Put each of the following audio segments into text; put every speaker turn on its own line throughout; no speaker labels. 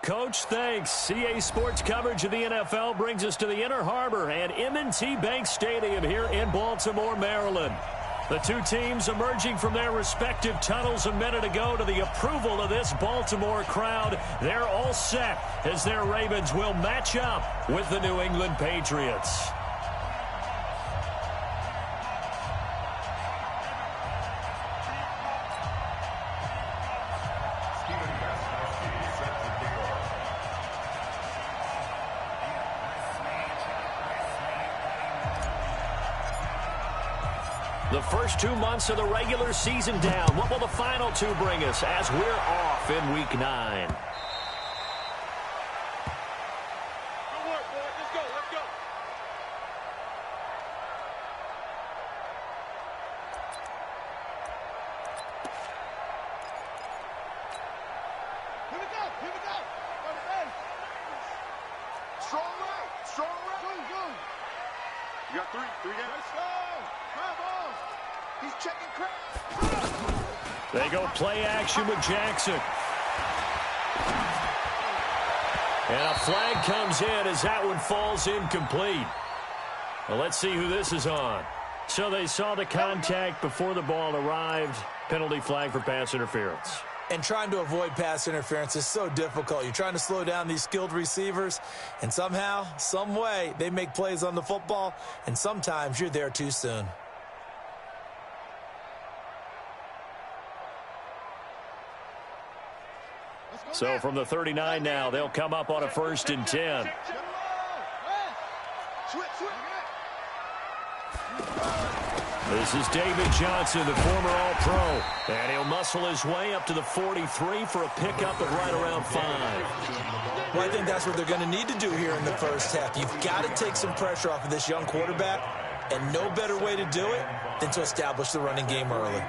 Coach. Thanks. CA Sports coverage of the NFL brings us to the Inner Harbor and M&T Bank Stadium here in Baltimore, Maryland. The two teams emerging from their respective tunnels a minute ago to the approval of this Baltimore crowd. They're all set as their Ravens will match up with the New England Patriots. The first 2 months of the regular season down. What will the final two bring us as we're off in Week 9?
Good work, boys. Let's go. Let's go. Here we go. Here we go. Strong right. Strong right. Go. You got three down. Let's go. Come on. He's checking crap.
They go play action with Jackson. And a flag comes in as that one falls incomplete. Well, let's see who this is on. So they saw the contact before the ball arrived. Penalty flag for pass interference.
And trying to avoid pass interference is so difficult. You're trying to slow down these skilled receivers, and somehow, some way, they make plays on the football, and sometimes you're there too soon.
So from the 39 now, they'll come up on a 1st and 10. This is David Johnson, the former All-Pro. And he'll muscle his way up to the 43 for a pickup of right around 5.
Well, I think that's what they're going to need to do here in the first half. You've got to take some pressure off of this young quarterback, and no better way to do it than to establish the running game early.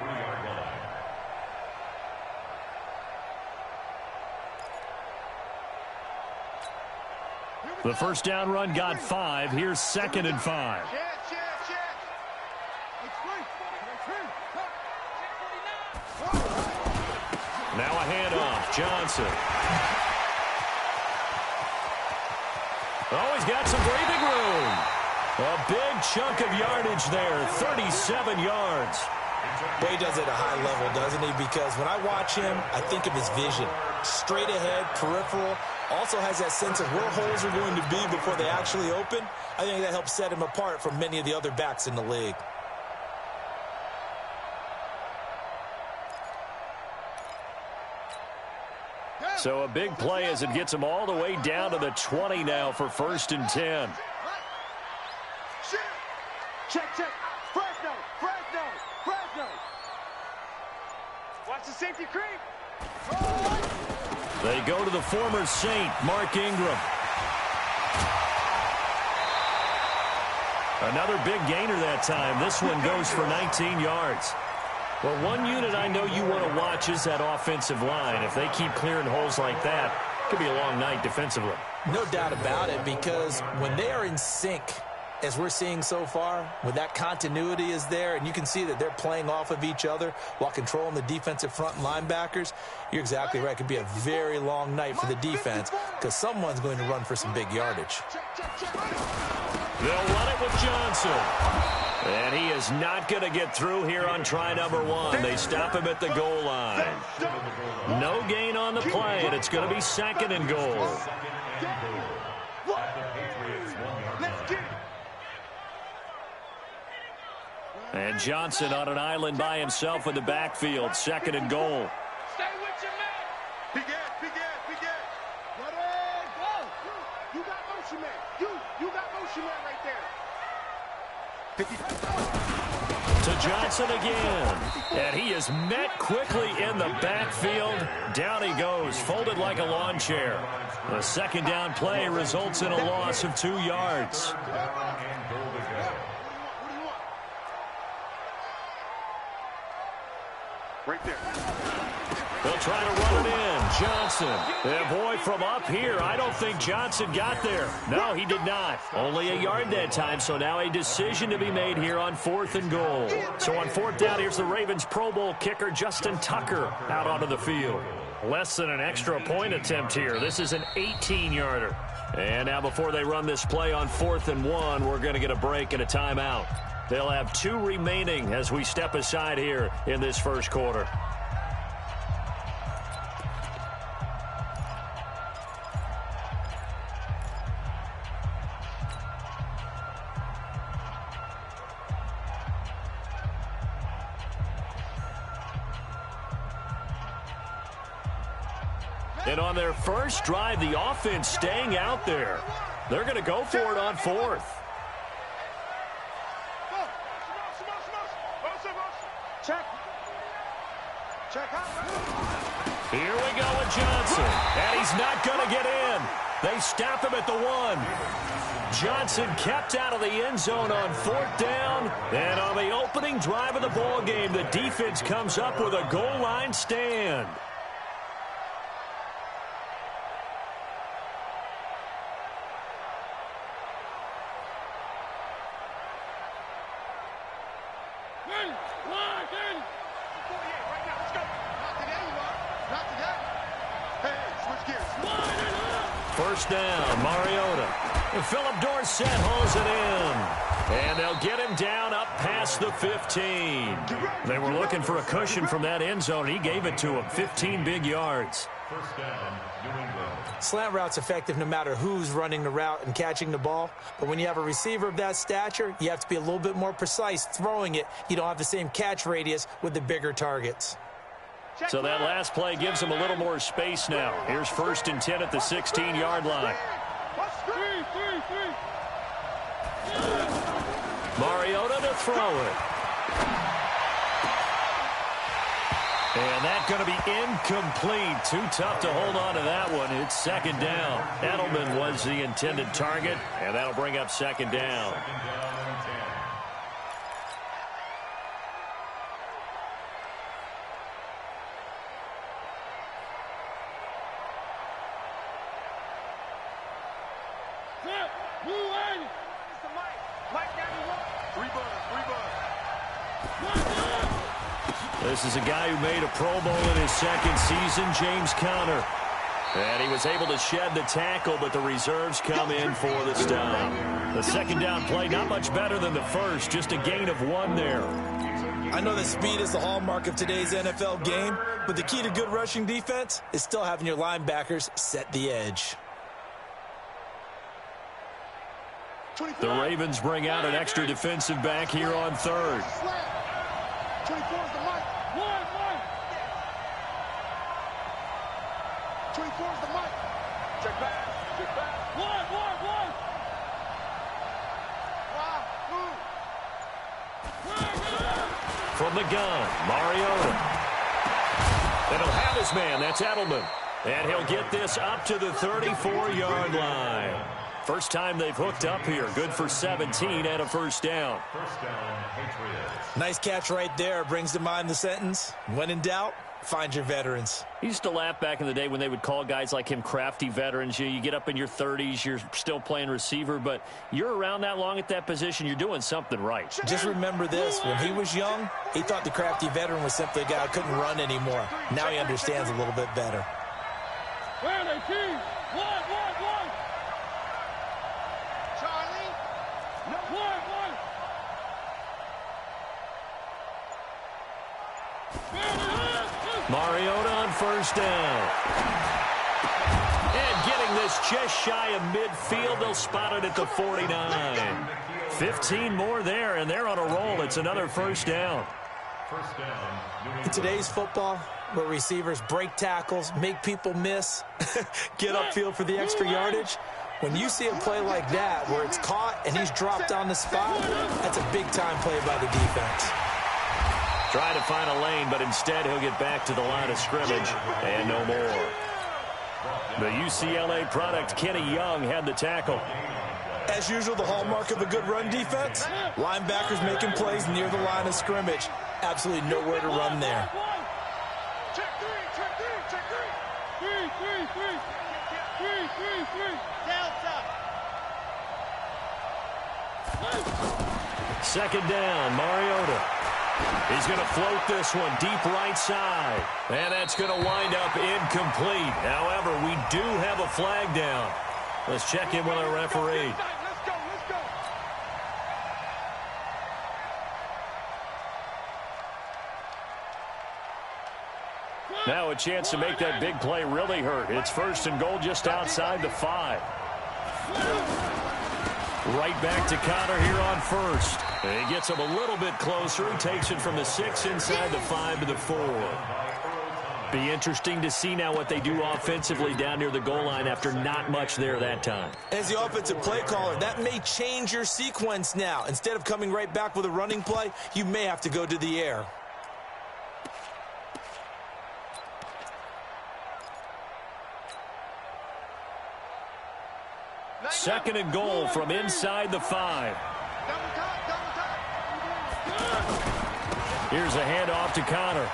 The first down run got 5. Here's 2nd and 5. Now a handoff. Johnson. Oh, he's got some breathing room. A big chunk of yardage there. 37 yards.
Well, he does it at a high level, doesn't he? Because when I watch him, I think of his vision. Straight ahead, peripheral. Also has that sense of where holes are going to be before they actually open. I think that helps set him apart from many of the other backs in the league.
So a big play as it gets him all the way down to the 20 now for 1st and 10.
Check. Fresno. Watch the safety creep.
They go to the former Saint, Mark Ingram. Another big gainer that time. This one goes for 19 yards. Well, one unit I know you want to watch is that offensive line. If they keep clearing holes like that, it could be a long night defensively.
No doubt about it, because when they are in sync, as we're seeing so far, when that continuity is there, and you can see that they're playing off of each other while controlling the defensive front linebackers, you're exactly right. It could be a very long night for the defense because someone's going to run for some big yardage.
They'll run it with Johnson. And he is not going to get through here on try number 1. They stop him at the goal line. No gain on the play, and it's going to be 2nd and goal. And Johnson on an island by himself in the backfield. 2nd and goal.
Stay with your man. Be good. Let it go. You got motion man. You got motion man right there.
To Johnson again. And he is met quickly in the backfield. Down he goes, folded like a lawn chair. The 2nd down play results in a loss of 2 yards.
Right there.
They'll try to run it in. Johnson. And boy, from up here, I don't think Johnson got there. No, he did not. Only a yard that time, so now a decision to be made here on 4th and goal. So on 4th down, here's the Ravens Pro Bowl kicker, Justin Tucker, out onto the field. Less than an extra point attempt here. This is an 18-yarder. And now before they run this play on 4th and 1, we're going to get a break and a timeout. They'll have 2 remaining as we step aside here in this first quarter. And on their first drive, the offense staying out there. They're going to go for it on 4th. Here we go with Johnson. And he's not going to get in. They stop him at the 1. Johnson kept out of the end zone on 4th down. And on the opening drive of the ball game, the defense comes up with a goal line stand. First down, Mariota. And Philip Dorsett hauls it in. And they'll get him down up past the 15. They were looking for a cushion from that end zone. He gave it to him. 15 big yards.
First down, New England.
Slant route's effective no matter who's running the route and catching the ball. But when you have a receiver of that stature, you have to be a little bit more precise throwing it. You don't have the same catch radius with the bigger targets.
So that last play gives him a little more space now. Here's 1st and 10 at the 16-yard line. Mariota to throw it. And that's going to be incomplete. Too tough to hold on to that one. It's 2nd down. Edelman was the intended target, and that'll bring up 2nd down. This is a guy who made a Pro Bowl in his 2nd season, James Conner. And he was able to shed the tackle, but the reserves come in for the stop. The 2nd down play, not much better than the first, just a gain of 1 there.
I know that speed is the hallmark of today's NFL game, but the key to good rushing defense is still having your linebackers set the edge.
The Ravens bring out an extra defensive back here on 3rd.
24 is the mic. 24 is the mic. Check back. Check back.
From the gun, Mariota. And he'll have his man. That's Edelman. And he'll get this up to the 34-yard line. First time they've hooked up here. Good for 17 and a first down.
First down, Patriots.
Nice catch right there. Brings to mind the sentence, when in doubt, find your veterans.
He used to laugh back in the day when they would call guys like him crafty veterans. You get up in your 30s, you're still playing receiver, but you're around that long at that position, you're doing something right.
Just remember this. When he was young, he thought the crafty veteran was simply a guy who couldn't run anymore. Now he understands a little bit better.
Mariota on first down. And getting this just shy of midfield. They'll spot it at the 49. 15 more there, and they're on a roll. It's another first down.
First down.
In today's football, where receivers break tackles, make people miss, get upfield for the extra yardage, when you see a play like that where it's caught and he's dropped on the spot, that's a big-time play by the defense.
Trying to find a lane, but instead he'll get back to the line of scrimmage and no more. The UCLA product, Kenny Young, had the tackle.
As usual, the hallmark of a good run defense, linebackers making plays near the line of scrimmage. Absolutely nowhere to run there.
Check three. Delta.
2nd down, Mariota. He's going to float this one deep right side. And that's going to wind up incomplete. However, we do have a flag down. Let's check in with our referee.
Let's go.
Now a chance to make that big play really hurt. It's 1st and goal just outside the 5. Right back to Connor here on 1st. He gets him a little bit closer. He takes it from the 6 inside the 5 to the 4. Be interesting to see now what they do offensively down near the goal line after not much there that time.
As the offensive play caller, that may change your sequence now. Instead of coming right back with a running play, you may have to go to the air.
Second and goal from inside the 5. Here's a handoff to Connor.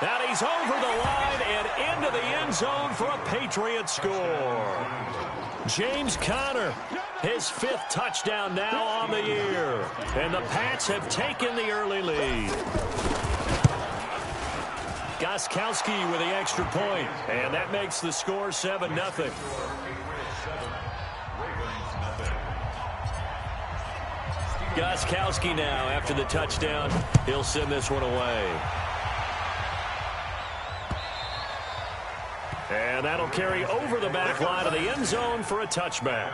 And he's over the line and into the end zone for a Patriot score. James Conner, his 5th touchdown now on the year. And the Pats have taken the early lead. Gostkowski with the extra point, and that makes the score 7-0. Gostkowski now, after the touchdown, he'll send this one away. And that'll carry over the back line of the end zone for a touchback.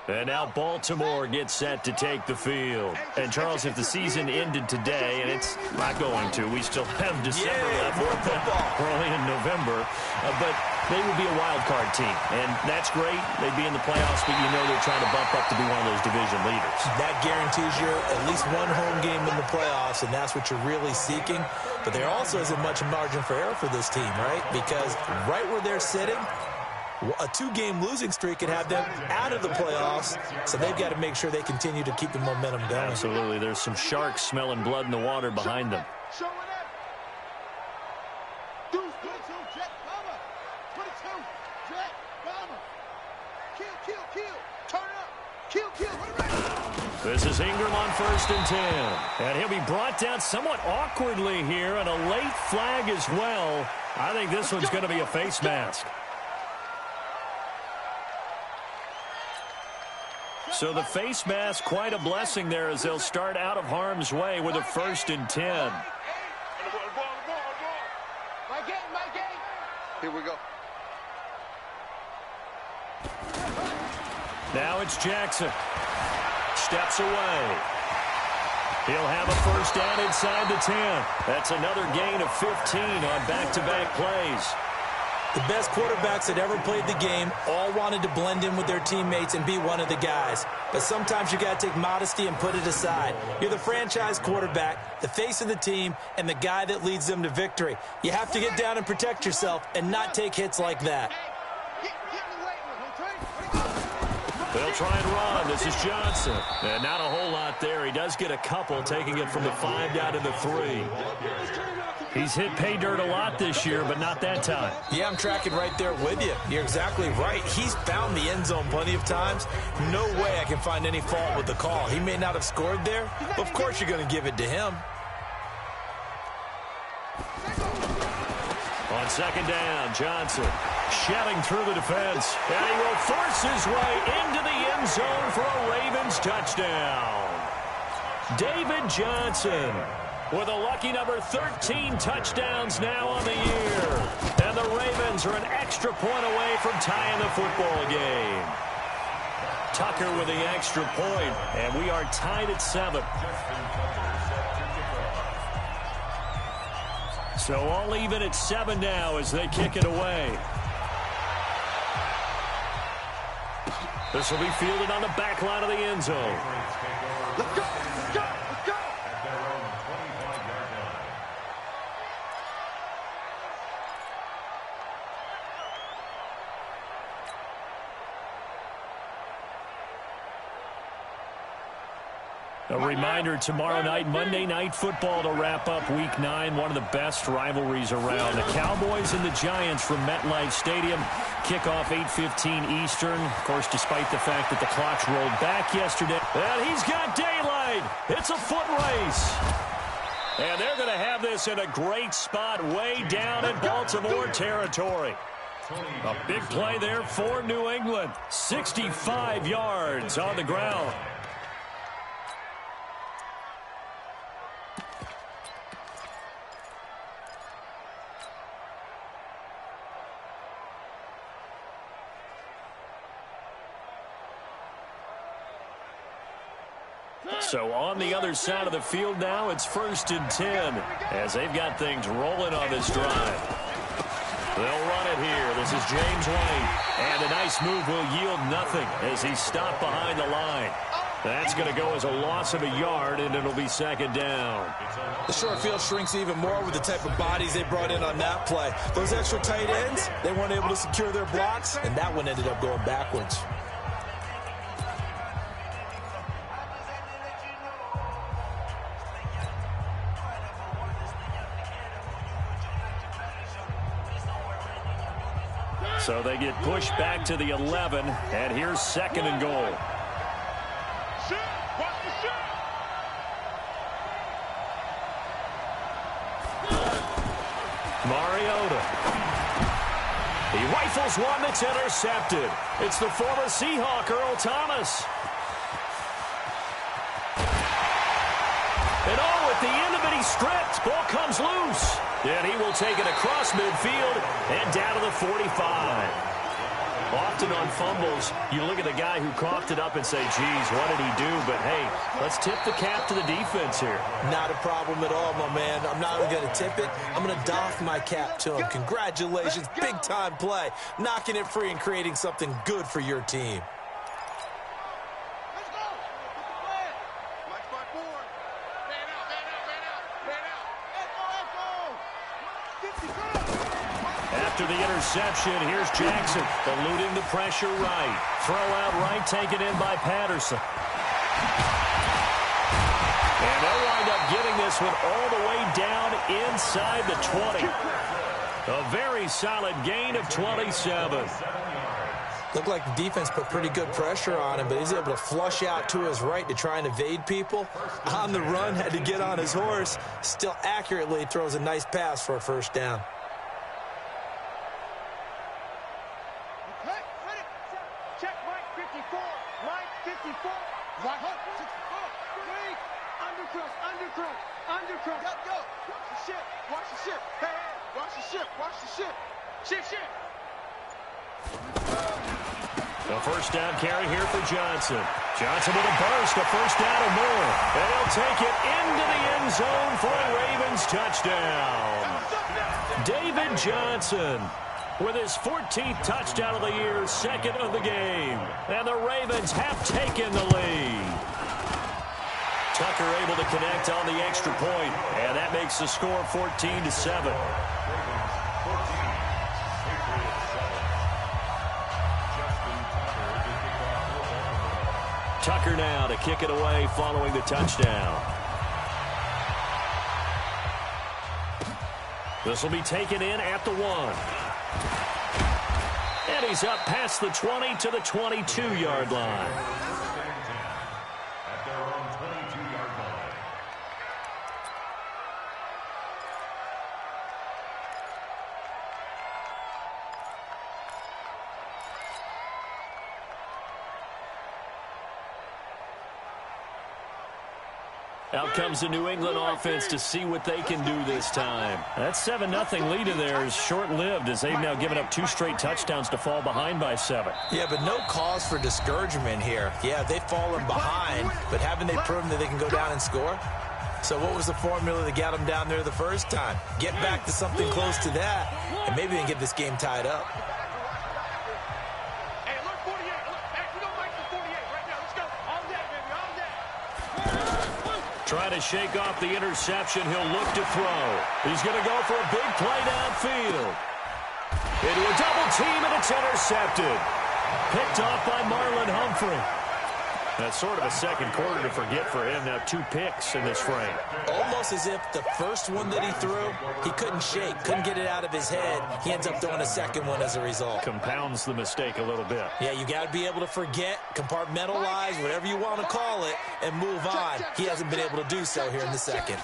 And now Baltimore gets set to take the field. And, Charles, if the season ended today, and it's not going to, we still have December left. We're only in November. But they would be a wild card team. And that's great. They'd be in the playoffs, but you know they're trying to bump up to be one of those division leaders. That guarantees you at least one home game in the playoffs, and that's what you're really seeking. But there also isn't much margin for error for this team, right? Because right where they're sitting, a 2-game losing streak could have them out of the playoffs, so they've got to make sure they continue to keep the momentum going. Absolutely. There's some sharks smelling blood in the water behind them.
Show it up. Deuce, 22, jet, bomber. 22, jet, bomber. Kill. Turn up. Kill.
This is Ingram on 1st and 10. And he'll be brought down somewhat awkwardly here, and a late flag as well. I think this one's going to be a face mask. So the face mask, quite a blessing there as they'll start out of harm's way with a 1st and 10.
My game. Here we go.
Now it's Jackson. Steps away. He'll have a 1st down inside the 10. That's another gain of 15 on back-to-back plays. The best quarterbacks that ever played the game all wanted to blend in with their teammates and be one of the guys. But sometimes you got to take modesty and put it aside. You're the franchise quarterback, the face of the team, and the guy that leads them to victory. You have to get down and protect yourself and not take hits like that. They'll try and run. This is Johnson. And not a whole lot there. He does get a couple, taking it from the 5 down to the 3. He's hit pay dirt a lot this year, but not that time. Yeah, I'm tracking right there with you. You're exactly right. He's found the end zone plenty of times. No way I can find any fault with the call. He may not have scored there, but of course you're going to give it to him. On 2nd down, Johnson shouting through the defense. And he will force his way into the end zone for a Ravens touchdown. David Johnson with a lucky number 13 touchdowns now on the year. And the Ravens are an extra point away from tying the football game. Tucker with the extra point, and we are tied at 7. So all even at 7 now as they kick it away. This will be fielded on the back line of the end zone.
Let's go.
A reminder, tomorrow night, Monday Night Football to wrap up Week 9, one of the best rivalries around. The Cowboys and the Giants from MetLife Stadium. Kickoff 8:15 Eastern. Of course, despite the fact that the clocks rolled back yesterday. And he's got daylight. It's a foot race. And they're going to have this in a great spot way down in Baltimore territory. A big play there for New England. 65 yards on the ground. So on the other side of the field now, it's 1st and 10 as they've got things rolling on this drive. They'll run it here. This is James White. And a nice move will yield nothing as he's stopped behind the line. That's going to go as a loss of a yard, and it'll be 2nd down.
The short field shrinks even more with the type of bodies they brought in on that play. Those extra tight ends, they weren't able to secure their blocks, and that one ended up going backwards.
So they get pushed back to the 11, and here's 2nd and goal. Mariota. He rifles one that's intercepted. It's the former Seahawk, Earl Thomas. And at the end of it, he's stripped. Ball comes loose. And he will take it across midfield and down to the 45. Often on fumbles, you look at the guy who coughed it up and say, geez, what did he do? But, hey, let's tip the cap to the defense here.
Not a problem at all, my man. I'm not even going to tip it. I'm going to doff my cap to him. Congratulations. Big-time play. Knocking it free and creating something good for your team.
After the interception, here's Jackson, eluding the pressure right. Throw out right, taken in by Patterson. And they'll wind up getting this one all the way down inside the 20. A very solid gain of 27.
Looked like the defense put pretty good pressure on him, but he's able to flush out to his right to try and evade people. On the run, had to get on his horse. Still accurately throws a nice pass for a 1st down.
A 1st down carry here for Johnson. Johnson with a burst, a 1st down or more. And he'll take it into the end zone for a Ravens touchdown. David Johnson with his 14th touchdown of the year, 2nd of the game. And the Ravens have taken the lead. Tucker able to connect on the extra point, and that makes the score 14-7. Tucker now to kick it away following the touchdown. This will be taken in at the 1. And he's up past the 20 to the 22-yard line.
At their own 22-yard line.
Out comes the New England offense to see what they can do this time. That 7-0 lead of theirs short-lived as they've now given up 2 straight touchdowns to fall behind by 7.
Yeah, but no cause for discouragement here. Yeah, they've fallen behind, but haven't they proven that they can go down and score? So what was the formula that got them down there the first time? Get back to something close to that, and maybe they can get this game tied up.
Trying to shake off the interception. He'll look to throw. He's going to go for a big play downfield. Into a double team, and it's intercepted. Picked off by Marlon Humphrey. That's sort of a second quarter to forget for him. Now 2 picks in this frame.
Almost as if the first one that he threw, he couldn't shake, couldn't get it out of his head. He ends up throwing a second one as a result.
Compounds the mistake a little bit.
Yeah, you got to be able to forget, compartmentalize, whatever you want to call it, and move on. He hasn't been able to do so here in the second.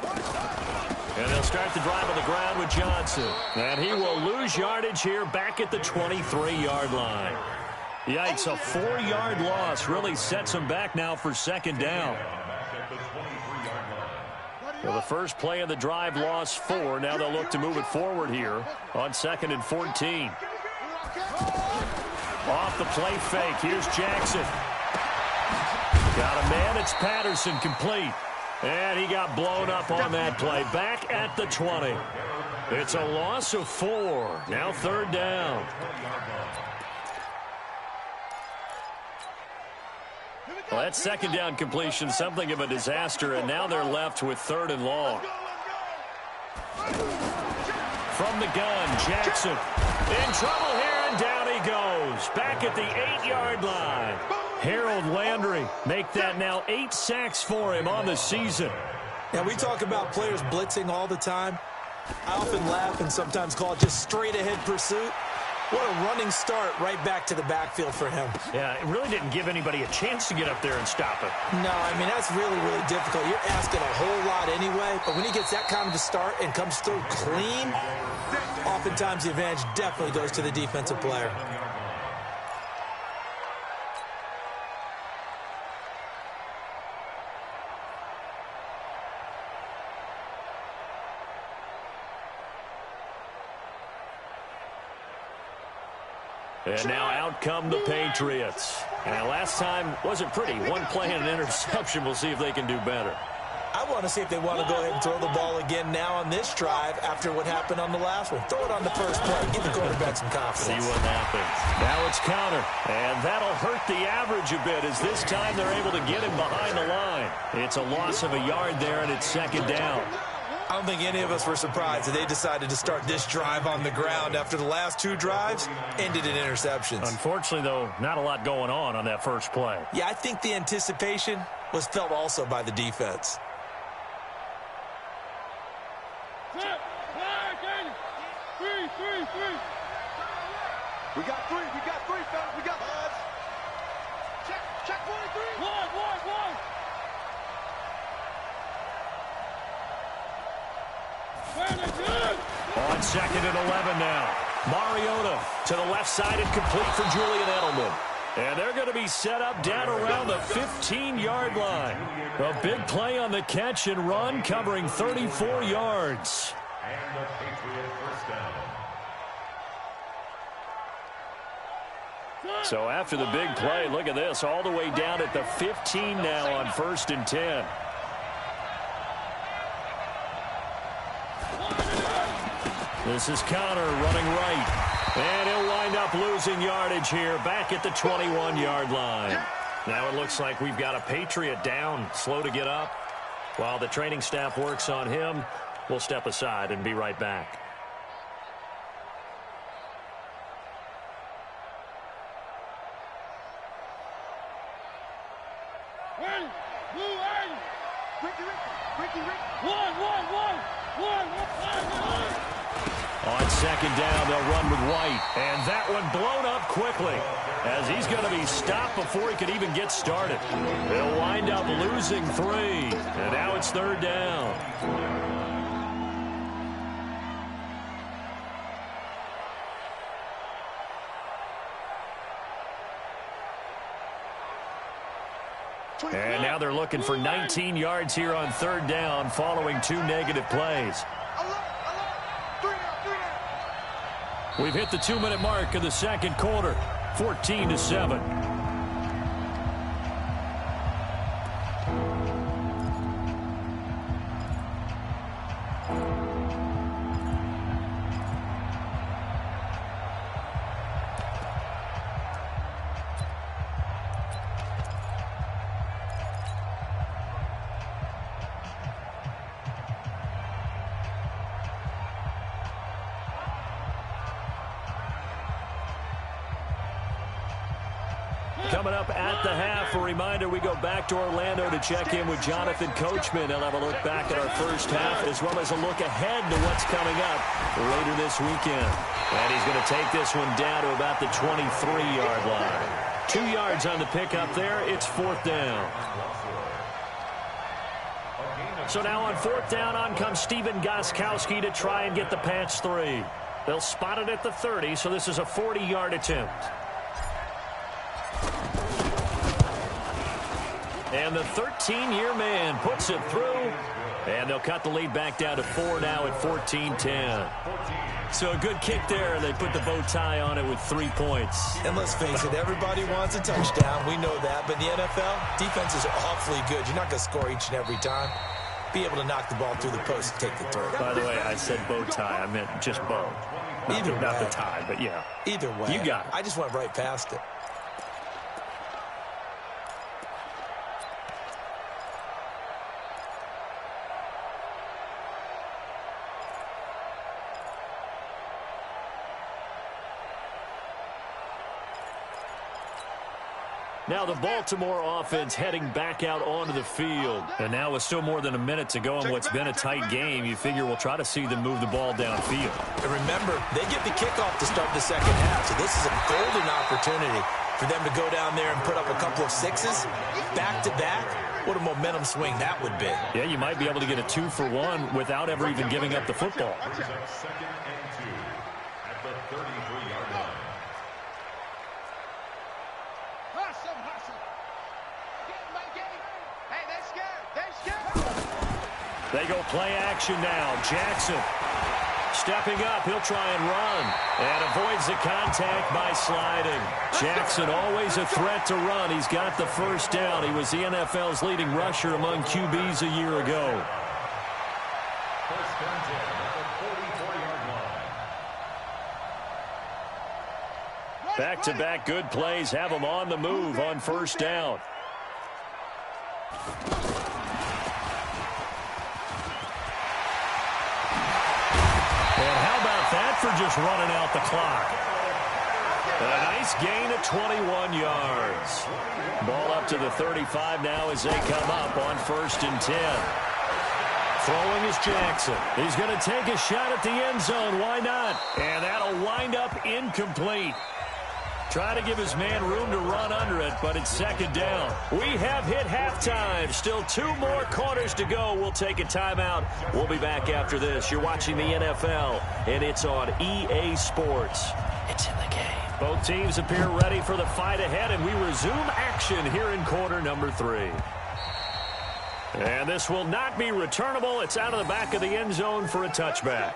And they'll start the drive on the ground with Johnson. And he will lose yardage here back at the 23-yard line. Yikes, a 4-yard loss really sets him back now for second down. Well, the first play of the drive lost 4. Now they'll look to move it forward here on 2nd and 14. Off the play fake. Here's Jackson. Got a man. It's Patterson complete. And he got blown up on that play. Back at the 20. It's a loss of 4. Now 3rd down. Well, that second down completion, something of a disaster, and now they're left with 3rd and long. From the gun, Jackson in trouble here, and down he goes. Back at the 8-yard line. Harold Landry make that now 8 sacks for him on the season.
Now, we talk about players blitzing all the time. I often laugh and sometimes call it just straight-ahead pursuit. What a running start right back to the backfield for him.
Yeah, it really didn't give anybody a chance to get up there and stop it.
No, I mean, that's really, really difficult. You're asking a whole lot anyway, but when he gets that kind of a start and comes through clean, oftentimes the advantage definitely goes to the defensive player.
And now out come the Patriots. And last time wasn't pretty. One play and an interception. We'll see if they can do better.
I want to see if they want to go ahead and throw the ball again now on this drive after what happened on the last one. Throw it on the first play. Give the quarterback some confidence.
See what happens. Now it's counter. And that'll hurt the average a bit as this time they're able to get him behind the line. It's a loss of a yard there, and it's 2nd down.
I don't think any of us were surprised that they decided to start this drive on the ground after the last 2 drives ended in interceptions.
Unfortunately, though, not a lot going on that first play.
Yeah, I think the anticipation was felt also by the defense.
We got 3, fellas. We got odds. Check 43. One.
On 2nd and 11 now. Mariota to the left side and complete for Julian Edelman. And they're going to be set up down around the 15-yard line. A big play on the catch and run, covering 34 yards.
And the Patriot first down.
So after the big play, look at this, all the way down at the 15 now on 1st and 10. This is Connor running right. And he'll wind up losing yardage here back at the 21-yard line. Now it looks like we've got a Patriot down, slow to get up. While the training staff works on him, we'll step aside and be right back. On 2nd down, they'll run with White. And that one blown up quickly as he's going to be stopped before he can even get started. They'll wind up losing 3. And now it's 3rd down. And now they're looking for 19 yards here on 3rd down following 2 negative plays. We've hit the 2-minute mark of the second quarter, 14-7. Coming up at the half, a reminder, we go back to Orlando to check in with Jonathan Coachman. He'll have a look back at our first half as well as a look ahead to what's coming up later this weekend. And he's going to take this one down to about the 23-yard line. 2 yards on the pickup there. It's 4th down. So now on 4th down, on comes Steven Gostkowski to try and get the Pats 3. They'll spot it at the 30, so this is a 40-yard attempt. And the 13-year man puts it through, and they'll cut the lead back down to 4 now at 14-10. So a good kick there, and they put the bow tie on it with 3 points.
And let's face it, everybody wants a touchdown. We know that. But in the NFL, defenses are awfully good. You're not going to score each and every time. Be able to knock the ball through the post and take the throw.
By the way, I said bow tie. I meant just bow. Not the tie, but yeah.
Either way.
You got it.
I just went right past it.
Now the Baltimore offense heading back out onto the field. And now with still more than a minute to go in what's been a tight game, you figure we'll try to see them move the ball downfield.
And remember, they get the kickoff to start the second half, so this is a golden opportunity for them to go down there and put up a couple of sixes back-to-back. What a momentum swing that would be.
Yeah, you might be able to get a 2-for-1 without ever even giving up the football.
2nd and 2 at the 33-yard line.
They go play action now. Jackson stepping up. He'll try and run and avoids the contact by sliding. Jackson always a threat to run. He's got the first down. He was the NFL's leading rusher among QBs a year ago.
1st and 10 at the 44-yard line.
Back-to-back good plays have them on the move on 1st down. And how about that for just running out the clock? A nice gain of 21 yards. Ball up to the 35 now as they come up on 1st and 10. Throwing is Jackson. He's going to take a shot at the end zone. Why not? And that'll wind up incomplete. Try to give his man room to run under it, but it's 2nd down. We have hit halftime. Still 2 more quarters to go. We'll take a timeout. We'll be back after this. You're watching the NFL, and it's on EA Sports. It's in the game. Both teams appear ready for the fight ahead, and we resume action here in quarter number 3. And this will not be returnable. It's out of the back of the end zone for a touchback.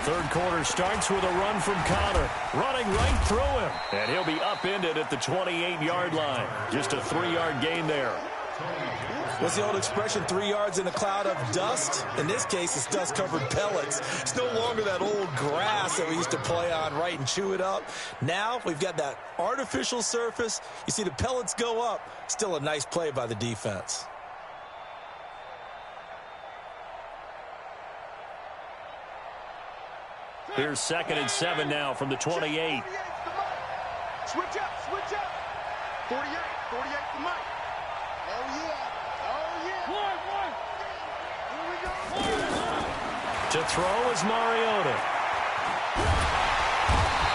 Third quarter starts with a run from Connor, running right through him. And he'll be upended at the 28-yard line. Just a 3-yard gain there.
What's the old expression, 3 yards in a cloud of dust? In this case, it's dust-covered pellets. It's no longer that old grass that we used to play on, right, and chew it up. Now we've got that artificial surface. You see the pellets go up. Still a nice play by the defense.
Here's 2nd and 7 now from the 28.
Switch up, switch up. 48 for Mike. Oh, yeah. Oh, yeah. One. Here we go.
To throw is Mariota.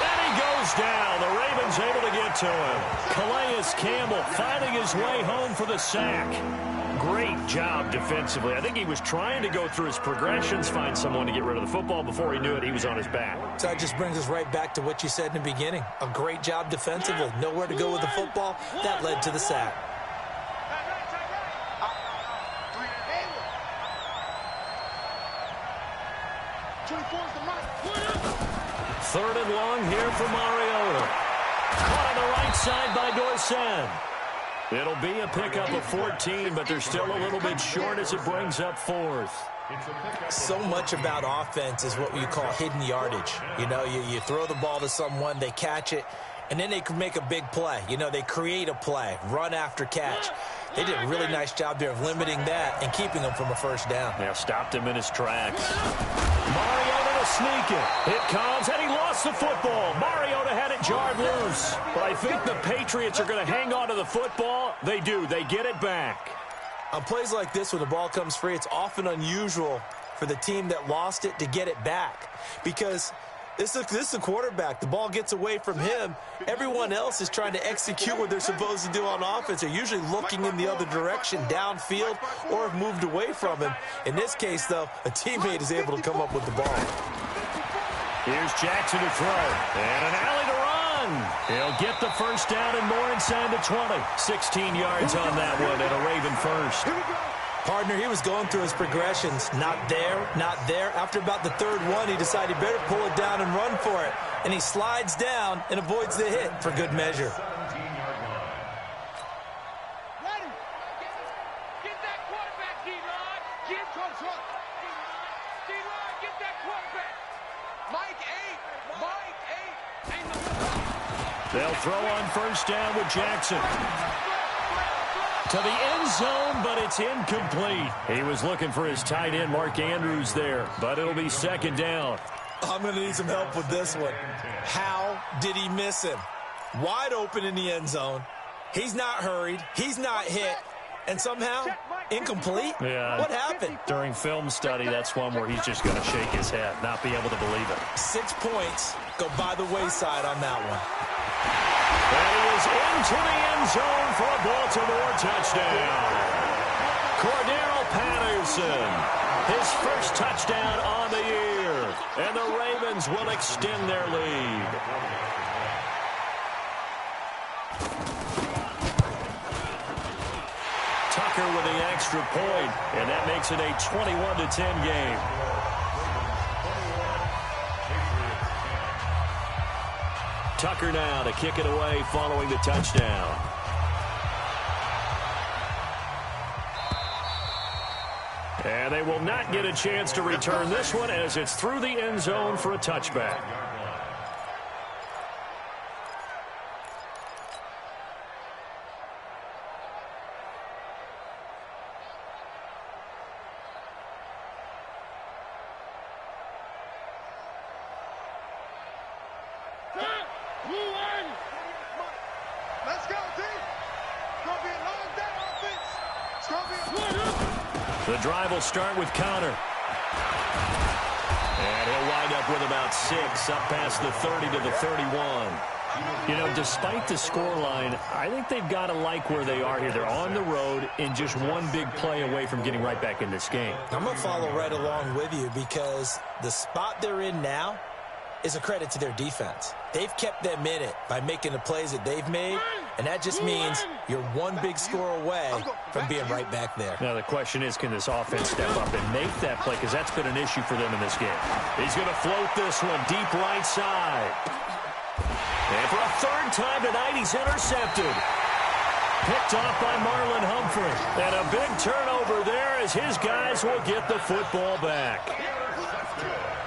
And he goes down. The Ravens able to get to him. Calais Campbell finding his way home for the sack. Great job defensively. I think he was trying to go through his progressions, find someone to get rid of the football. Before he knew it, he was on his back.
So that just brings us right back to what you said in the beginning. A great job defensively. Nowhere to go with the football. That led to the sack.
Third and long here for Mariota. Caught on the right side by Dorsett. It'll be a pickup of 14, but they're still a little bit short as it brings up fourth.
So much about offense is what you call hidden yardage. You know, you throw the ball to someone, they catch it, and then they can make a big play. You know, they create a play, run after catch. They did a really nice job there of limiting that and keeping him from a first down.
Yeah, stopped him in his tracks. Mariota to sneak it. It comes, and he lost the football. Mariota had it jarred loose. But I think the Patriots are going to hang on to the football. They do. They get it back.
On plays like this, when the ball comes free, it's often unusual for the team that lost it to get it back. Because this is a quarterback. The ball gets away from him. Everyone else is trying to execute what they're supposed to do on offense. They're usually looking in the other direction, downfield, or have moved away from him. In this case, though, a teammate is able to come up with the ball.
Here's Jackson to throw. And an alley to run. He'll get the first down and more inside the 20. 16 yards on that one and a Raven first.
Partner, he was going through his progressions. Not there, not there. After about the third one, he decided he better pull it down and run for it. And he slides down and avoids the hit for good measure.
Ready. Get that quarterback, D-Line. Get control. D-Line, get that quarterback. Mike 8.
They'll throw on first down with Jackson. To the end zone, but it's incomplete. He was looking for his tight end, Mark Andrews, there, but it'll be second down.
I'm going to need some help with this one. How did he miss him? Wide open in the end zone. He's not hurried. He's not hit. And somehow, incomplete?
Yeah.
What happened?
During film study, that's one where he's just going to shake his head, not be able to believe it.
6 points go by the wayside on that one.
And he is into the end zone for a Baltimore touchdown. Cordero Patterson, his first touchdown on the year. And the Ravens will extend their lead. Tucker with the extra point, and that makes it a 21-10 game. Tucker now to kick it away following the touchdown. And they will not get a chance to return this one as it's through the end zone for a touchback.
Let's go, team. It's going to be a long day offense. It's going to be a...
The drive will start with Connor. And he'll wind up with about 6 up past the 30 to the 31. You know, despite the scoreline, I think they've got to like where they are here. They're on the road and just one big play away from getting right back in this game.
I'm going to follow right along with you because the spot they're in now is a credit to their defense. They've kept them in it by making the plays that they've made, and that just means you're one big score away from being right back there.
Now, the question is, can this offense step up and make that play? Because that's been an issue for them in this game. He's going to float this one deep right side. And for a third time tonight, he's intercepted. Picked off by Marlon Humphrey. And a big turnover there as his guys will get the football back.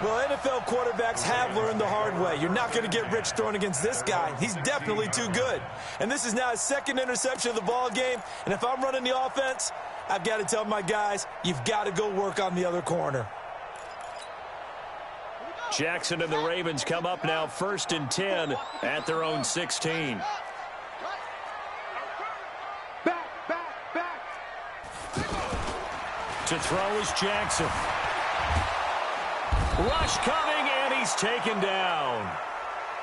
Well, NFL quarterbacks have learned the hard way. You're not going to get rich throwing against this guy. He's definitely too good. And this is now his second interception of the ball game. And if I'm running the offense, I've got to tell my guys, you've got to go work on the other corner.
Jackson and the Ravens come up now 1st and 10 at their own 16.
Back.
To throw is Jackson. Rush coming, and he's taken down.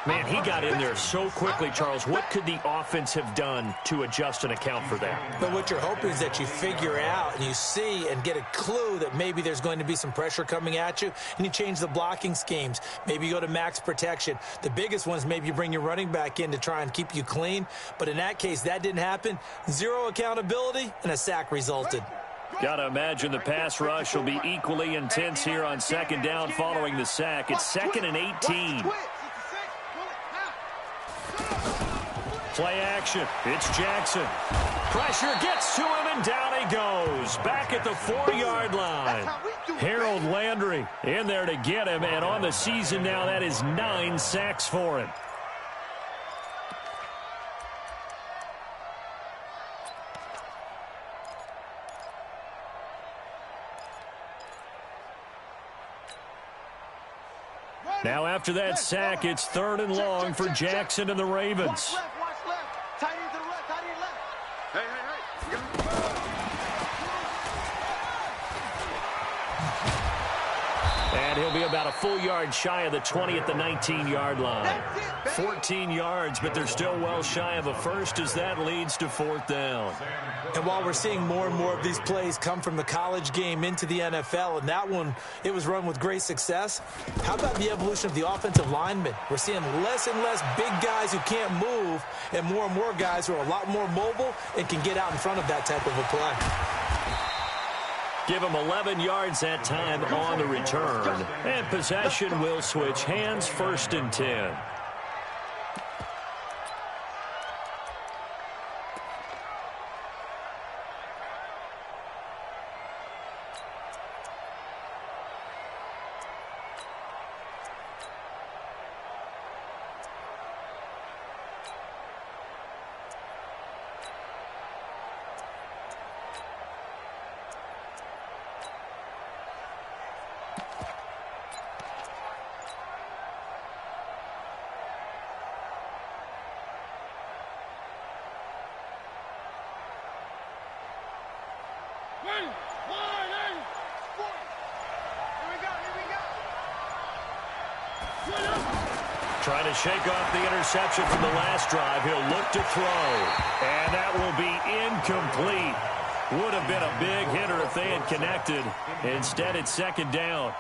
Man, he got in there so quickly, Charles. What could the offense have done to adjust and account for that?
But what you're hoping is that you figure out and you see and get a clue that maybe there's going to be some pressure coming at you, and you change the blocking schemes. Maybe you go to max protection. The biggest one is maybe you bring your running back in to try and keep you clean. But in that case, that didn't happen. Zero accountability, and a sack resulted.
Got to imagine the pass rush will be equally intense here on 2nd down following the sack. It's 2nd and 18. Play action. It's Jackson. Pressure gets to him, and down he goes. Back at the 4-yard line. Harold Landry in there to get him, and on the season now, that is 9 sacks for him. Now after that sack, it's 3rd and long for Jackson and the Ravens.
Watch left. Tight end to the left, tight end left.
And he'll be about a full yard shy of the 20 at the 19-yard line. 14 yards, but they're still well shy of a first as that leads to 4th down.
And while we're seeing more and more of these plays come from the college game into the NFL, and that one, it was run with great success, how about the evolution of the offensive linemen? We're seeing less and less big guys who can't move and more guys who are a lot more mobile and can get out in front of that type of a play.
Give him 11 yards that time on the return. And possession will switch hands, 1st and 10. Trying to shake off the interception from the last drive. He'll look to throw. And that will be incomplete. Would have been a big hitter if they had connected. Instead, it's 2nd down.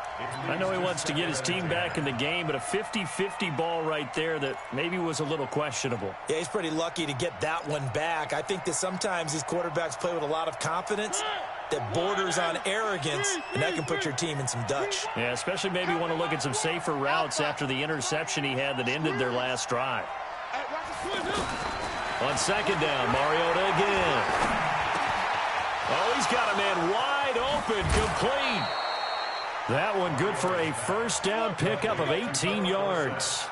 I know he wants to get his team back in the game, but a 50-50 ball right there that maybe was a little questionable.
Yeah, he's pretty lucky to get that one back. I think that sometimes these quarterbacks play with a lot of confidence that borders on arrogance, and that can put your team in some Dutch.
Yeah, especially maybe want to look at some safer routes after the interception he had that ended their last drive. On 2nd down, Mariota again. Oh, he's got a man wide open, complete. That one good for a 1st down pickup of 18 yards.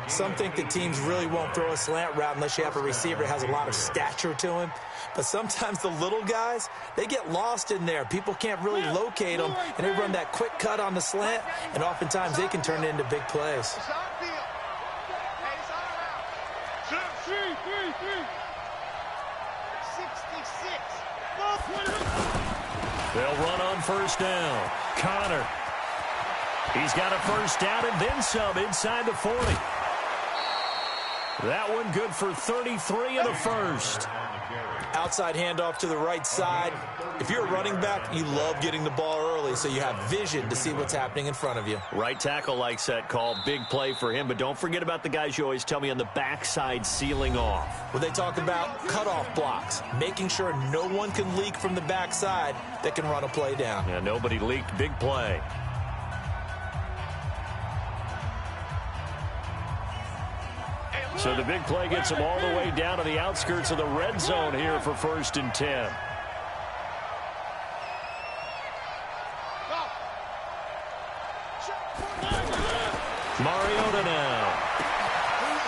Some think that teams really won't throw a slant route unless you have a receiver that has a lot of stature to him. But sometimes the little guys, they get lost in there. People can't really locate them, and they run that quick cut on the slant, and oftentimes they can turn it into big plays.
They'll run on 1st down. Connor. He's got a 1st down and then some inside the 40. That one good for 33 and a 1st.
Outside handoff to the right side. If you're a running back, you love getting the ball early so you have vision to see what's happening in front of you.
Right tackle likes that call. Big play for him, but don't forget about the guys you always tell me on the backside sealing off.
Well, they talk about cutoff blocks, making sure no one can leak from the backside that can run a play down.
Yeah, nobody leaked. Big play. So the big play gets him all the way down to the outskirts of the red zone here for 1st and 10. Mariota now.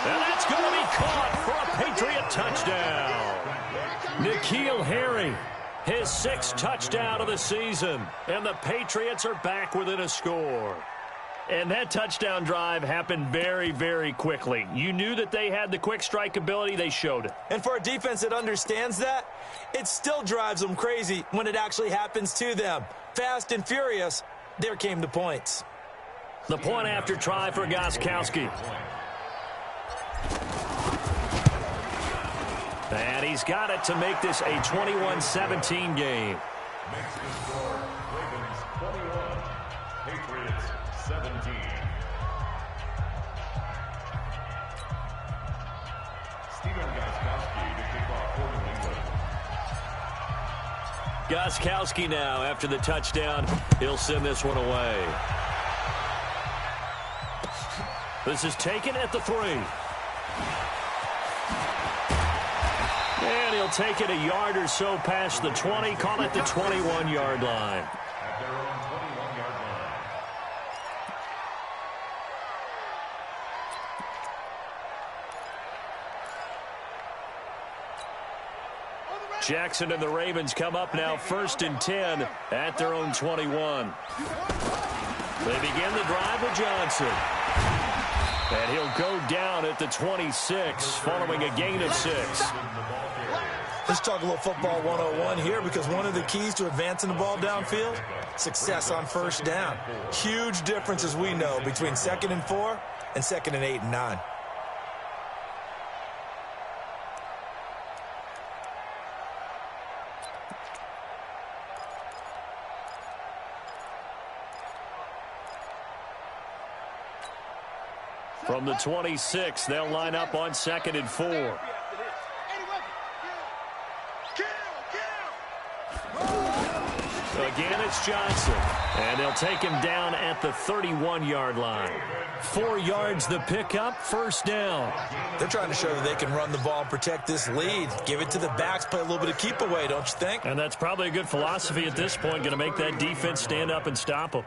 And that's going to be caught for a Patriot touchdown. N'Keal Harry, his 6th touchdown of the season. And the Patriots are back within a score. And that touchdown drive happened very, very quickly. You knew that they had the quick strike ability. They showed it.
And for a defense that understands that, it still drives them crazy when it actually happens to them. Fast and furious, there came the points.
The point after try for Gostkowski. And he's got it to make this a 21-17 game.
Mexican score, Ravens 21, Patriots 17. Stephen Gostkowski to kick off for New England.
Gostkowski now after the touchdown. He'll send this one away. This is taken at the 3. They'll take it a yard or so past the 20, call it the 21-yard line.
At their own 21-yard line.
Jackson and the Ravens come up now 1st and 10 at their own 21. They begin the drive with Johnson. And he'll go down at the 26 following a gain of 6.
Let's talk a little football 101 here, because one of the keys to advancing the ball downfield, success on first down. Huge difference, as we know, between 2nd and 4 and 2nd and 8 and 9.
From the 26, they'll line up on 2nd and 4. Again, it's Johnson. And they'll take him down at the 31-yard line. 4 yards the pickup, 1st down.
They're trying to show that they can run the ball and protect this lead. Give it to the backs, play a little bit of keep away, don't you think?
And that's probably a good philosophy at this point, going to make that defense stand up and stop them.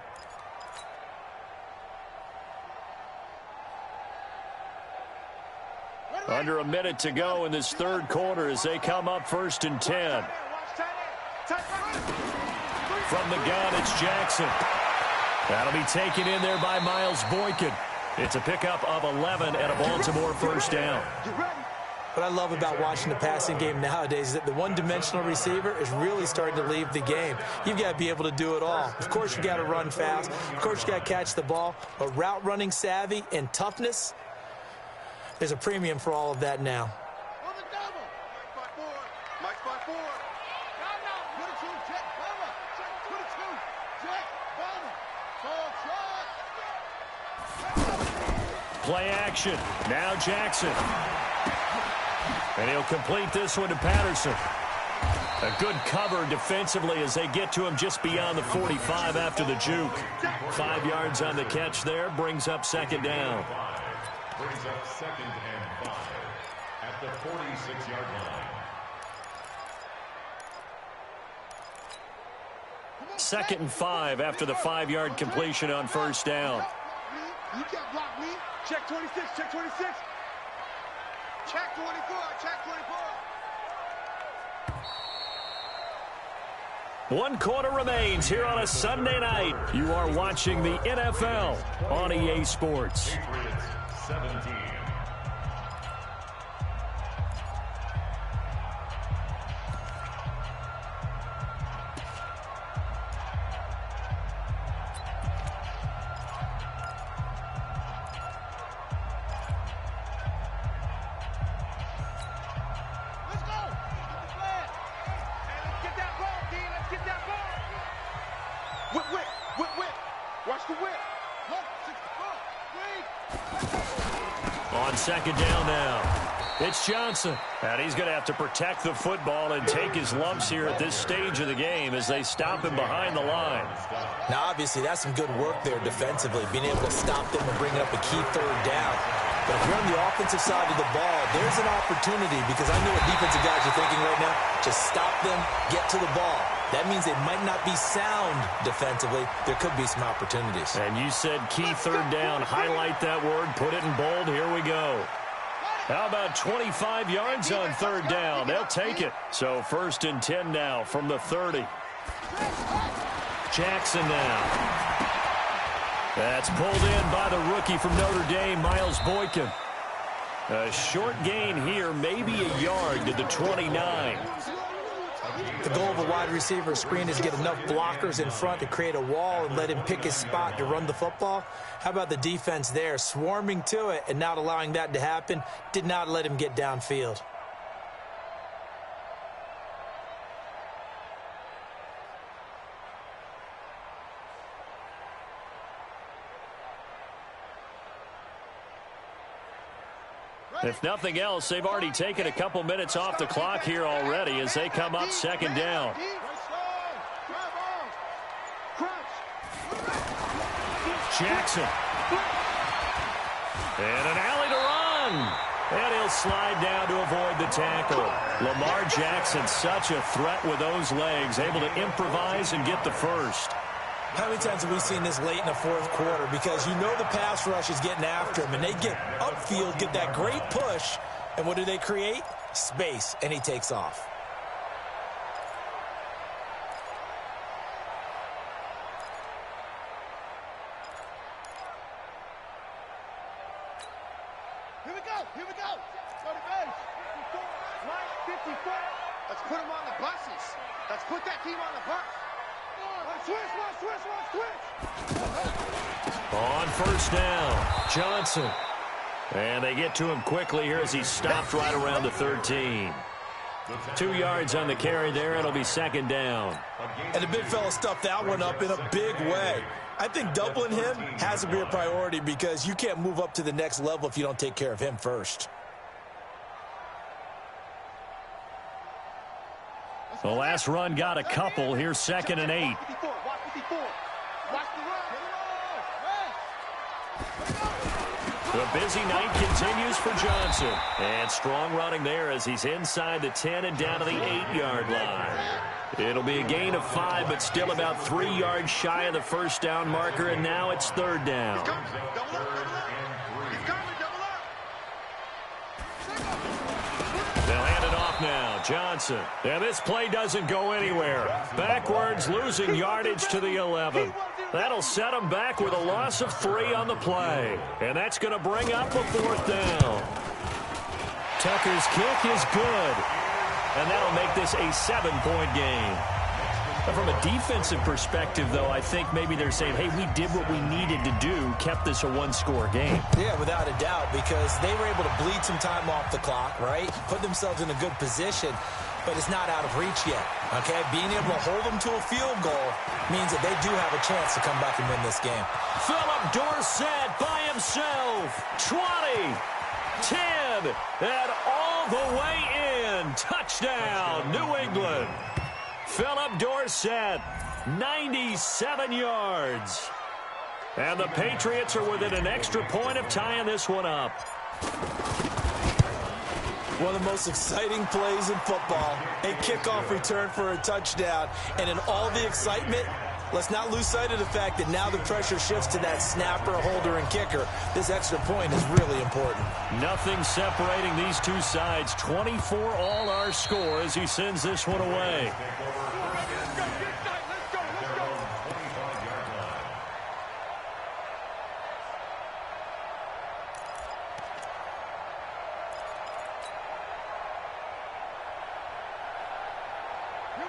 Under a minute to go in this 3rd quarter as they come up 1st and 10. From the gun, it's Jackson. That'll be taken in there by Miles Boykin. It's a pickup of 11 and a Baltimore 1st down.
What I love about watching the passing game nowadays is that the one-dimensional receiver is really starting to leave the game. You've got to be able to do it all. Of course, you got to run fast. Of course, you got to catch the ball. But route running savvy and toughness, there's a premium for all of that now.
Play action. Now Jackson. And he'll complete this one to Patterson. A good cover defensively as they get to him just beyond the 45 after the juke. 5 yards on the catch there. Brings up 2nd down.
Brings up 2nd and 5 at the 46-yard line.
2nd and 5 after the 5-yard completion on 1st down.
You can't block me. Check 26, check 26. Check 24, check 24.
1 quarter remains here on a Sunday night. You are watching the NFL on EA Sports.
Patriots 17.
Watch the whip.
On 2nd down now. It's Johnson. And he's going to have to protect the football and take his lumps here at this stage of the game as they stop him behind the line.
Now, obviously, that's some good work there defensively, being able to stop them and bring up a key 3rd down. But if you're on the offensive side of the ball, there's an opportunity, because I know what defensive guys are thinking right now. Just stop them, get to the ball. That means they might not be sound defensively. There could be some opportunities.
And you said key 3rd down. Highlight that word. Put it in bold. Here we go. How about 25 yards on 3rd down? They'll take it. So 1st and 10 now from the 30. Jackson now. That's pulled in by the rookie from Notre Dame, Miles Boykin. A short gain here, maybe a yard to the 29.
The goal of a wide receiver screen is to get enough blockers in front to create a wall and let him pick his spot to run the football. How about the defense there, swarming to it and not allowing that to happen? Did not let him get downfield.
If nothing else, they've already taken a couple minutes off the clock here already as they come up 2nd down. Jackson. And an alley to run. And he'll slide down to avoid the tackle. Lamar Jackson, such a threat with those legs, able to improvise and get the first.
How many times have we seen this late in the fourth quarter? Because you know the pass rush is getting after him, and they get upfield, get that great push, and what do they create? Space, and he takes off.
Here we go. Go to base. 54. Let's put them on the buses. Let's put that team on the bus. Switch.
On first down, Johnson. And they get to him quickly here as he stopped right around the 13. 2 yards on the carry there. It'll be second down.
And the big fella stuffed that one up in a big way. I think doubling him has to be a priority because you can't move up to the next level if you don't take care of him first.
The last run got a couple. Here's second and 8. The busy night continues for Johnson. And strong running there as he's inside the 10 and down to the 8-yard line. It'll be a gain of 5, but still about 3 yards shy of the first down marker, and now it's third down. They'll hand it off now. Johnson. And this play doesn't go anywhere. Backwards, losing yardage to the 11. That'll set him back with a loss of 3 on the play. And that's going to bring up a fourth down. Tucker's kick is good. And that'll make this a 7-point game. But from a defensive perspective, though, I think maybe they're saying, hey, we did what we needed to do, kept this a one-score game.
Yeah, without a doubt, because they were able to bleed some time off the clock, right? Put themselves in a good position, but it's not out of reach yet, okay? Being able to hold them to a field goal means that they do have a chance to come back and win this game.
Philip Dorsett by himself. 20, 10, and all the way in. Touchdown, New England. Philip Dorsett, 97 yards. And the Patriots are within an extra point of tying this one up.
One of the most exciting plays in football, a kickoff return for a touchdown. And in all the excitement, let's not lose sight of the fact that now the pressure shifts to that snapper, holder, and kicker. This extra point is really important.
Nothing separating these two sides. 24 all our score as he sends this one away.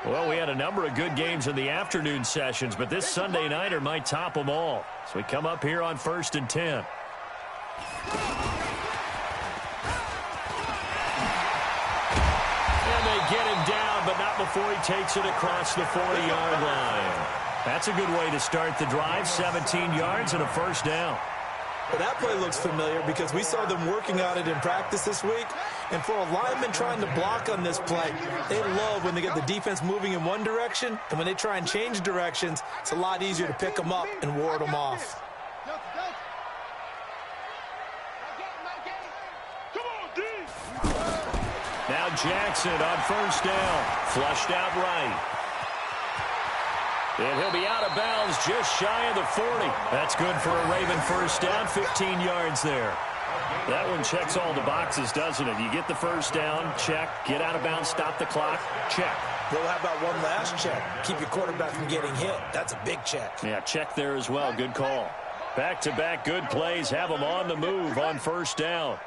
Well, we had a number of good games in the afternoon sessions, but this Sunday nighter might top them all. So we come up here on 1st and 10. And they get him down, but not before he takes it across the 40-yard line. That's a good way to start the drive, 17 yards and a first down.
Well, that play looks familiar because we saw them working on it in practice this week. And for a lineman trying to block on this play, they love when they get the defense moving in one direction. And when they try and change directions, it's a lot easier to pick them up and ward them off.
Now Jackson on first down. Flushed out right. And he'll be out of bounds just shy of the 40. That's good for a Raven first down, 15 yards there. That one checks all the boxes, doesn't it? You get the first down, check. Get out of bounds, stop the clock, check.
Well, how about one last check? Keep your quarterback from getting hit. That's a big check.
Yeah, check there as well. Good call. Back-to-back good plays have them on the move on first down.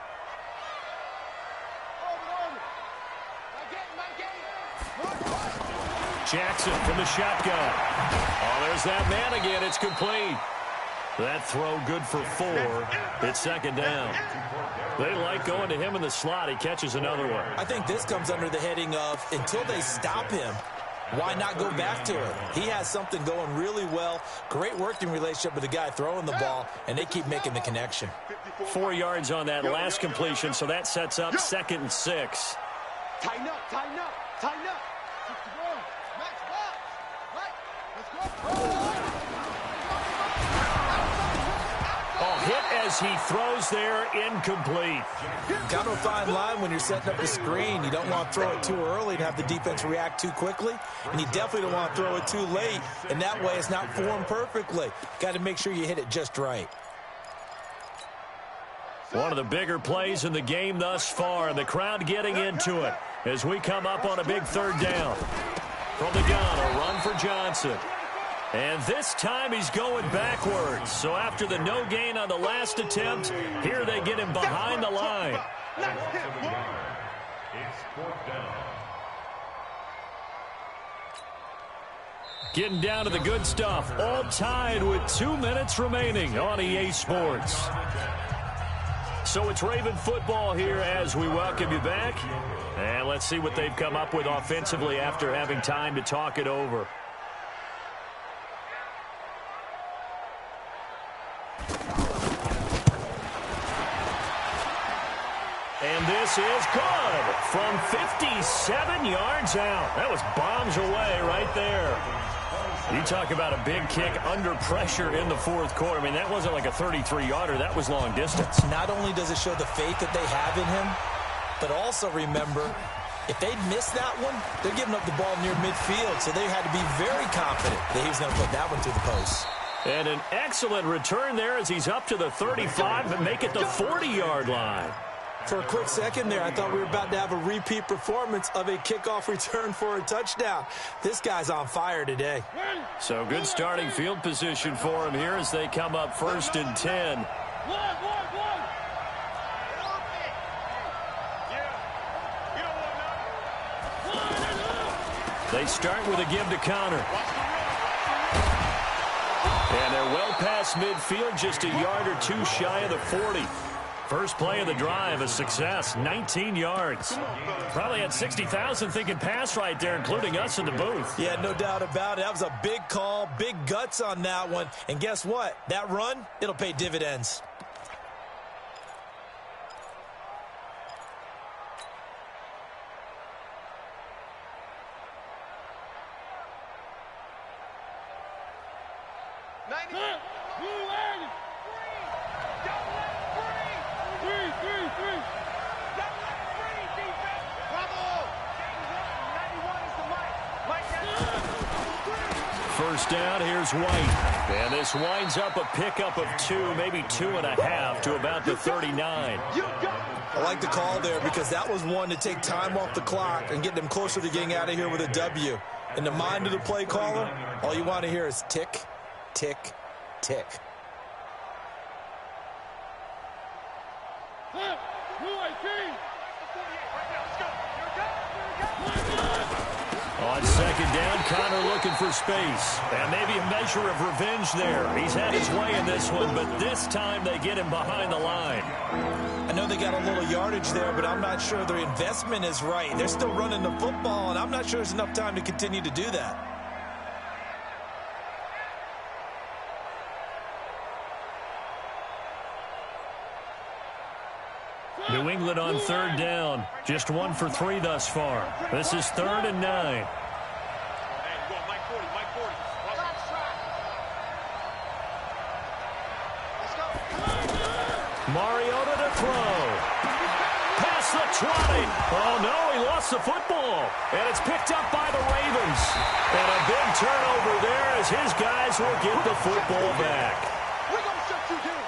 Jackson from the shotgun. Oh, there's that man again. It's complete. That throw good for 4. It's second down. They like going to him in the slot. He catches another one.
I think this comes under the heading of until they stop him, why not go back to it? He has something going really well. Great working relationship with the guy throwing the ball, and they keep making the connection.
4 yards on that last completion, so that sets up 2nd and 6.
Tighten up, tighten up, tighten up.
Oh, hit as he throws there, incomplete.
Kind of a fine line when you're setting up the screen. You don't want to throw it too early and have the defense react too quickly, and you definitely don't want to throw it too late, and that way it's not formed perfectly. Got to make sure you hit it just right.
One of the bigger plays in the game thus far, and the crowd getting into it as we come up on a big third down. From the gun, a run for Johnson. And this time he's going backwards. So after the no gain on the last attempt, here they get him behind the line.
It's fourth down.
Getting down to the good stuff. All tied with 2 minutes remaining on EA Sports. So it's Raven football here as we welcome you back. And let's see what they've come up with offensively after having time to talk it over. And this is good from 57 yards out. That was bombs away right there. You talk about a big kick under pressure in the fourth quarter. I mean, that wasn't like a 33-yarder. That was long distance.
Not only does it show the faith that they have in him, but also remember, if they'd missed that one, they're giving up the ball near midfield, so they had to be very confident that he was going to put that one through the post.
And an excellent return there as he's up to the 35 and make it the 40-yard line.
For a quick second there, I thought we were about to have a repeat performance of a kickoff return for a touchdown. This guy's on fire today.
So good starting field position for him here as they come up 1st and 10. They start with a give to Connor. And they're well past midfield, just a yard or two shy of the 40. First play of the drive, a success, 19 yards. Probably had 60,000 thinking pass right there, including us in the booth.
Yeah, no doubt about it. That was a big call, big guts on that one. And guess what? That run, it'll pay dividends.
First down, here's White. And this winds up a pickup of 2, maybe 2.5 to about the 39.
I like the call there because that was one to take time off the clock and get them closer to getting out of here with a W. In the mind of the play caller, all you want to hear is tick, tick, tick.
On second down, Connor looking for space. And maybe a measure of revenge there. He's had his way in this one, but this time they get him behind the line.
I know they got a little yardage there, but I'm not sure their investment is right. They're still running the football, and I'm not sure there's enough time to continue to do that.
New England on third down. Just 1 for 3 thus far. This is 3rd and 9. Mariota to throw. Past the 20. Oh, no, he lost the football. And it's picked up by the Ravens. And a big turnover there as his guys will get the football back.
We're going to shut you down.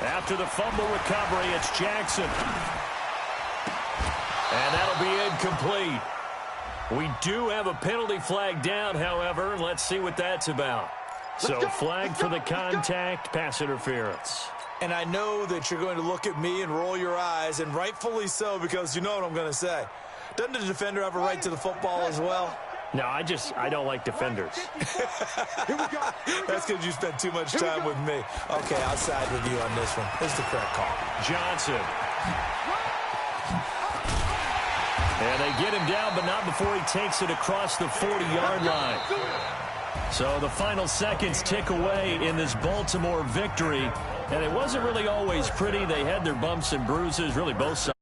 After the fumble recovery, it's Jackson. And that'll be incomplete. We do have a penalty flag down, however. Let's see what that's about. So flag for the contact, pass interference.
And I know that you're going to look at me and roll your eyes, and rightfully so, because you know what I'm going to say. Doesn't the defender have a right to the football as well?
No, I don't like defenders.
That's because you spent too much time with me. Okay, I'll side with you on this one. This is the correct call.
Johnson. And they get him down, but not before he takes it across the 40-yard line. So the final seconds tick away in this Baltimore victory. And it wasn't really always pretty. They had their bumps and bruises, really both sides.